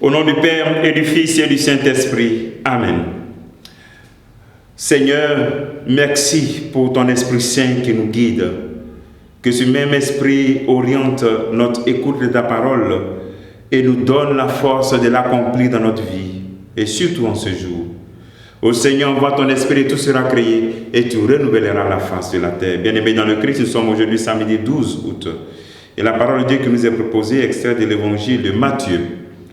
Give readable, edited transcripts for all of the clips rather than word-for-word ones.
Au nom du Père et du Fils et du Saint-Esprit. Amen. Seigneur, merci pour ton Esprit Saint qui nous guide. Que ce même Esprit oriente notre écoute de ta parole et nous donne la force de l'accomplir dans notre vie, et surtout en ce jour. Ô Seigneur, envoie ton Esprit et tout sera créé et tu renouvelleras la face de la terre. Bien-aimés dans le Christ, nous sommes aujourd'hui samedi 12 août. Et la parole de Dieu qui nous est proposée est extraite de l'évangile de Matthieu,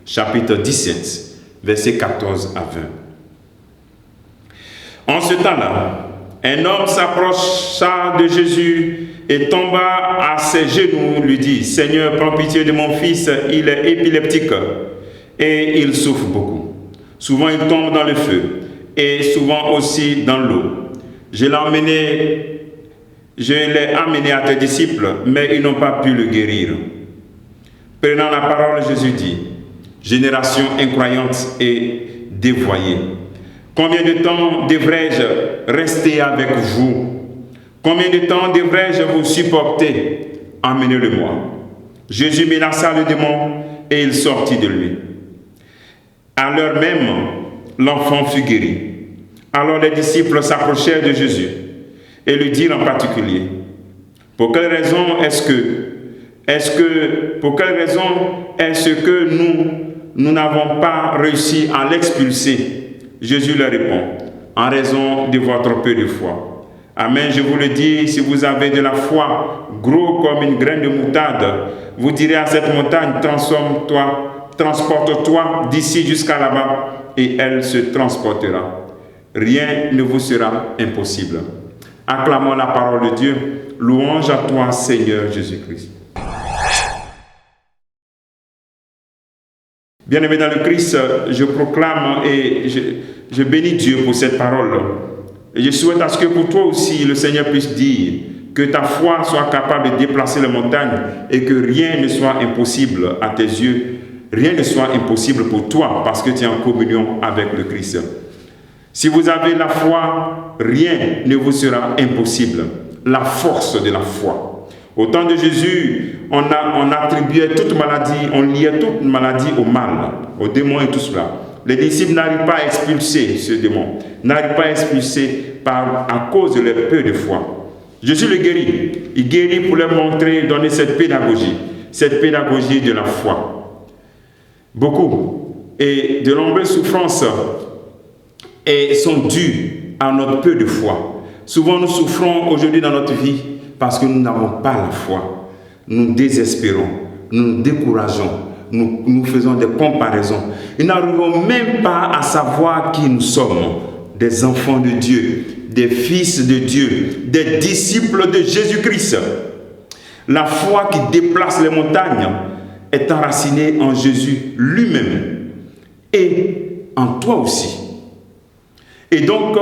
chapitre 17, versets 14 à 20. En ce temps-là, un homme s'approcha de Jésus et tomba à ses genoux, lui dit, « Seigneur, prends pitié de mon fils, il est épileptique et il souffre beaucoup. Souvent il tombe dans le feu et souvent aussi dans l'eau. Je l'ai amené à tes disciples, mais ils n'ont pas pu le guérir. » Prenant la parole, Jésus dit, « Génération incroyante et dévoyée, combien de temps devrais-je rester avec vous? Combien de temps devrais-je vous supporter? Emmenez-le-moi. » Jésus menaça le démon et il sortit de lui. À l'heure même, l'enfant fut guéri. Alors les disciples s'approchèrent de Jésus et lui dirent en particulier, « Pour quelle raison est-ce que nous n'avons pas réussi à l'expulser? » Jésus leur répond, « En raison de votre peu de foi. Amen, je vous le dis, si vous avez de la foi, gros comme une graine de moutarde, vous direz à cette montagne, transporte-toi d'ici jusqu'à là-bas, et elle se transportera. Rien ne vous sera impossible. » Acclamons la parole de Dieu. Louange à toi, Seigneur Jésus-Christ. Bien-aimés dans le Christ, je proclame et je bénis Dieu pour cette parole. Et je souhaite à ce que pour toi aussi, le Seigneur puisse dire que ta foi soit capable de déplacer les montagnes et que rien ne soit impossible à tes yeux. Rien ne soit impossible pour toi parce que tu es en communion avec le Christ. Si vous avez la foi, rien ne vous sera impossible. La force de la foi. Au temps de Jésus, on attribuait toute maladie, on liait toute maladie au mal, au démon et tout cela. Les disciples n'arrivent pas à expulser ce démon, n'arrivent pas à expulser à cause de leur peu de foi. Jésus le guérit. Il guérit pour leur montrer, donner cette pédagogie de la foi. Beaucoup et de nombreuses souffrances sont dues à notre peu de foi. Souvent nous souffrons aujourd'hui dans notre vie parce que nous n'avons pas la foi. Nous désespérons, nous nous décourageons, nous faisons des comparaisons. Nous n'arrivons même pas à savoir qui nous sommes. Des enfants de Dieu, des fils de Dieu, des disciples de Jésus-Christ. La foi qui déplace les montagnes est enracinée en Jésus lui-même et en toi aussi. Et donc,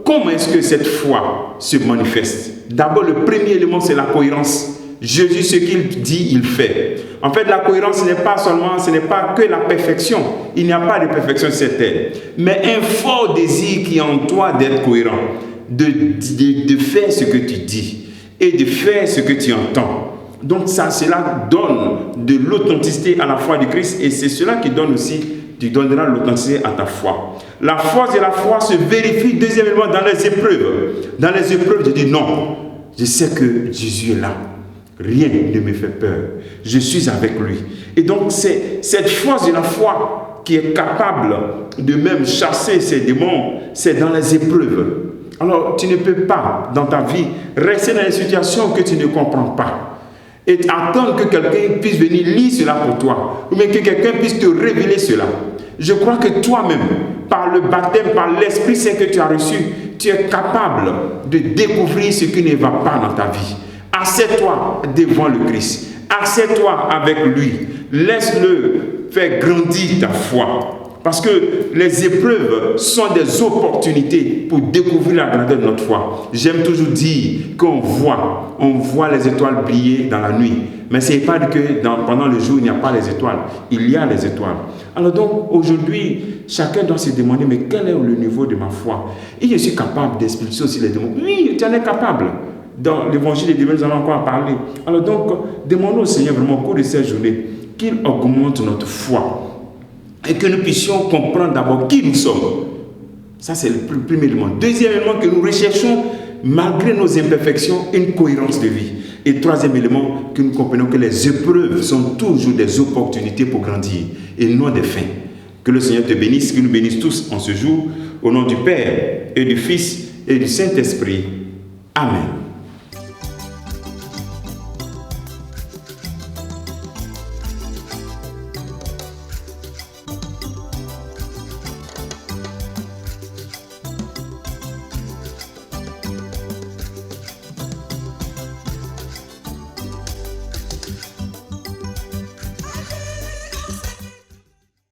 comment est-ce que cette foi se manifeste? D'abord, le premier élément, c'est la cohérence. Jésus, ce qu'il dit, il fait. En fait, la cohérence, ce n'est pas que la perfection. Il n'y a pas de perfection sur cette terre. Mais un fort désir qui est en toi d'être cohérent, de faire ce que tu dis et de faire ce que tu entends. Donc cela donne de l'authenticité à la foi du Christ et c'est cela qui donne aussi, tu donneras l'authenticité à ta foi. La force de la foi se vérifie deuxièmement dans les épreuves. Dans les épreuves, je dis non, je sais que Jésus est là. Rien ne me fait peur. Je suis avec lui. Et donc c'est cette force de la foi qui est capable de même chasser ces démons, c'est dans les épreuves. Alors tu ne peux pas dans ta vie rester dans une situation que tu ne comprends pas et attendre que quelqu'un puisse venir lire cela pour toi ou bien que quelqu'un puisse te révéler cela. Je crois que toi-même, par le baptême, par l'Esprit Saint que tu as reçu, tu es capable de découvrir ce qui ne va pas dans ta vie. Assieds-toi devant le Christ. Assieds-toi avec lui. Laisse-le faire grandir ta foi. Parce que les épreuves sont des opportunités pour découvrir la grandeur de notre foi. J'aime toujours dire qu'on voit les étoiles briller dans la nuit. Mais ce n'est pas que pendant le jour, il n'y a pas les étoiles. Il y a les étoiles. Alors donc, aujourd'hui, chacun doit se demander, mais quel est le niveau de ma foi? Et je suis capable d'expulser aussi les démons. Oui, tu en es capable. Dans l'évangile des démons, nous allons encore en parler. Alors donc, demandons au Seigneur vraiment au cours de cette journée qu'il augmente notre foi. Et que nous puissions comprendre d'abord qui nous sommes. Ça, c'est le premier élément. Deuxième élément, que nous recherchons, malgré nos imperfections, une cohérence de vie. Et troisième élément, que nous comprenons que les épreuves sont toujours des opportunités pour grandir et non des fins. Que le Seigneur te bénisse, que nous bénisse tous en ce jour, au nom du Père et du Fils et du Saint-Esprit. Amen.